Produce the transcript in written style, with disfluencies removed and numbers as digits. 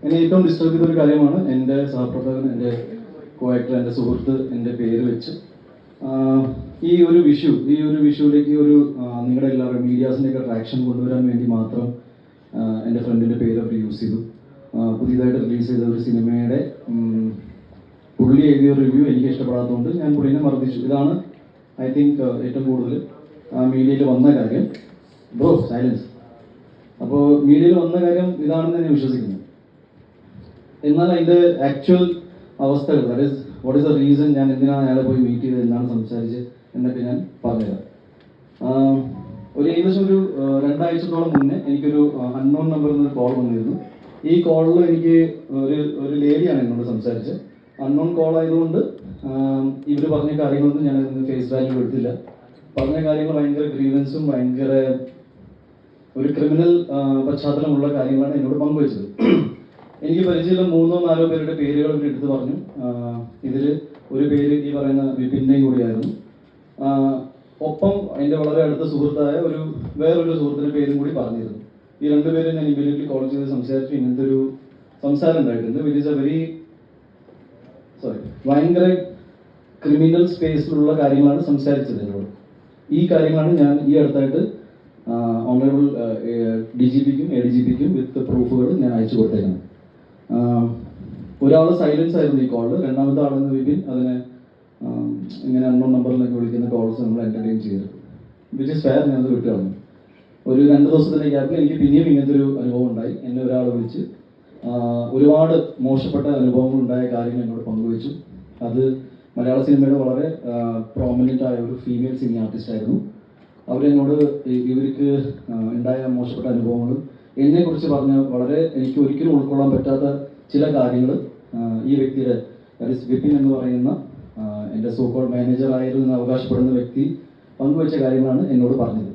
എന്നെ ഏറ്റവും ഡിസ്റ്റർബ് ചെയ്തൊരു കാര്യമാണ് എൻ്റെ സഹപ്രവർത്തകൻ, എൻ്റെ കോ ആക്ടർ, എൻ്റെ സുഹൃത്ത് എൻ്റെ പേര് വെച്ച് ഈ ഒരു വിഷുവിലേക്ക് ഒരു നിങ്ങളുടെ എല്ലാവരും മീഡിയാസിൻ്റെയൊക്കെ ട്രാക്ഷൻ കൊണ്ടുവരാൻ വേണ്ടി മാത്രം എൻ്റെ ഫ്രണ്ടിൻ്റെ പേര് അവർ യൂസ് ചെയ്തു. പുതിയതായിട്ട് റിലീസ് ചെയ്ത ഒരു സിനിമയുടെ പുള്ളി എഴുതിയ റിവ്യൂ എനിക്ക് ഇഷ്ടപ്പെടാത്തതുകൊണ്ട് ഞാൻ പുള്ളിനെ മർദ്ദിച്ചു. ഇതാണ് ഐ തിങ്ക് ഏറ്റവും കൂടുതൽ മീഡിയയിൽ വന്ന കാര്യം. Bro silence. അപ്പോൾ മീഡിയയിൽ വന്ന കാര്യം ഇതാണെന്ന് ഞാൻ വിശ്വസിക്കുന്നു. എന്നാൽ അതിൻ്റെ ആക്ച്വൽ അവസ്ഥകൾ, that is what is the reason, ഞാൻ എന്തിനാണ് അയാളെ പോയി മീറ്റ് ചെയ്തത്, എന്താണ് സംസാരിച്ചത് എന്നൊക്കെ ഞാൻ പറഞ്ഞുതരാം. ഏകദേശം ഒരു 2 ആഴ്ചത്തോളം മുന്നേ എനിക്കൊരു അൺനോൺ നമ്പറിൽ നിന്ന് കോൾ വന്നിരുന്നു. ഈ കോളിൽ എനിക്ക് ഒരു ലേഡിയാണ് എന്നോട് സംസാരിച്ചത്. അൺനോൺ കോൾ ആയതുകൊണ്ട് ഇവർ പറഞ്ഞ കാര്യങ്ങളൊന്നും ഞാൻ ഫേസ് വാല്യൂ എടുത്തില്ല. പറഞ്ഞ കാര്യങ്ങൾ ഭയങ്കര ഗ്രീവൻസും ഭയങ്കര ഒരു ക്രിമിനൽ പശ്ചാത്തലമുള്ള കാര്യങ്ങളാണ് എന്നോട് പങ്കുവച്ചത്. എനിക്ക് പരിചയമുള്ള 3-4 പേരുടെ പേരുകൾ ഇവർ എടുത്ത് പറഞ്ഞു. ഇതിൽ ഒരു പേര് ഈ പറയുന്ന വിപിൻ്റെയും കൂടിയായിരുന്നു. ഒപ്പം എൻ്റെ വളരെ അടുത്ത സുഹൃത്തായ വേറൊരു സുഹൃത്തിൻ്റെ പേരും കൂടി പറഞ്ഞിരുന്നു. ഈ 2 പേരും ഞാൻ ഇമ്മീഡിയറ്റ്ലി കോൾ ചെയ്ത് സംസാരിച്ചു. ഇങ്ങനത്തെ ഒരു സംസാരം ഉണ്ടായിട്ടുണ്ട്. വിച്ച് ഈസ് എ ഭയങ്കര ക്രിമിനൽ സ്പേസിലുള്ള കാര്യങ്ങളാണ് സംസാരിച്ചത് എന്നോട്. ഈ കാര്യങ്ങളാണ് ഞാൻ ഈ അടുത്തായിട്ട് ഓണറബിൾ DGPക്കും ADGPക്കും വിത്ത് പ്രൂഫുകൾ ഞാൻ അയച്ചു കൊടുത്തേക്കുന്നത്. ഒരാൾ സൈലൻസ് ആയിരുന്നു ഈ കോളിൽ, രണ്ടാമത്തെ ആളെന്ന് വിപിൻ അതിനെ ഇങ്ങനെ അൺനോൺ നമ്പറിലൊക്കെ വിളിക്കുന്ന കോൾസ് നമ്മൾ എൻ്റർടൈൻ ചെയ്തിരുന്നു. Which is fair. ഞാനത് വിട്ടു കളഞ്ഞു. ഒരു 2 ദിവസത്തിൻ്റെ ഗ്യാപ്പിൽ എനിക്ക് പിന്നെയും ഇങ്ങനത്തെ ഒരു അനുഭവം ഉണ്ടായി. എന്നെ ഒരാൾ വിളിച്ച് ഒരുപാട് മോശപ്പെട്ട അനുഭവങ്ങൾ ഉണ്ടായ കാര്യങ്ങൾ എന്നോട് പങ്കുവച്ചു. അത് മലയാള സിനിമയുടെ വളരെ പ്രോമിനൻ്റ് ആയ ഒരു ഫീമെയിൽ സിനി ആർട്ടിസ്റ്റ് ആയിരുന്നു. അവരെന്നോട് ഇവർക്ക് ഉണ്ടായ മോശപ്പെട്ട അനുഭവങ്ങളും എന്നെക്കുറിച്ച് പറഞ്ഞ വളരെ എനിക്ക് ഒരിക്കലും ഉൾക്കൊള്ളാൻ പറ്റാത്ത ചില കാര്യങ്ങൾ ഈ വ്യക്തിയുടെ, ദാറ്റ് ഈസ് വിപിൻ എന്ന് പറയുന്ന എൻ്റെ സോ കോൾഡ് മാനേജർ ആയിരുന്നു എന്ന് അവകാശപ്പെടുന്ന വ്യക്തി പങ്കുവച്ച കാര്യങ്ങളാണ് എന്നോട് പറഞ്ഞത്.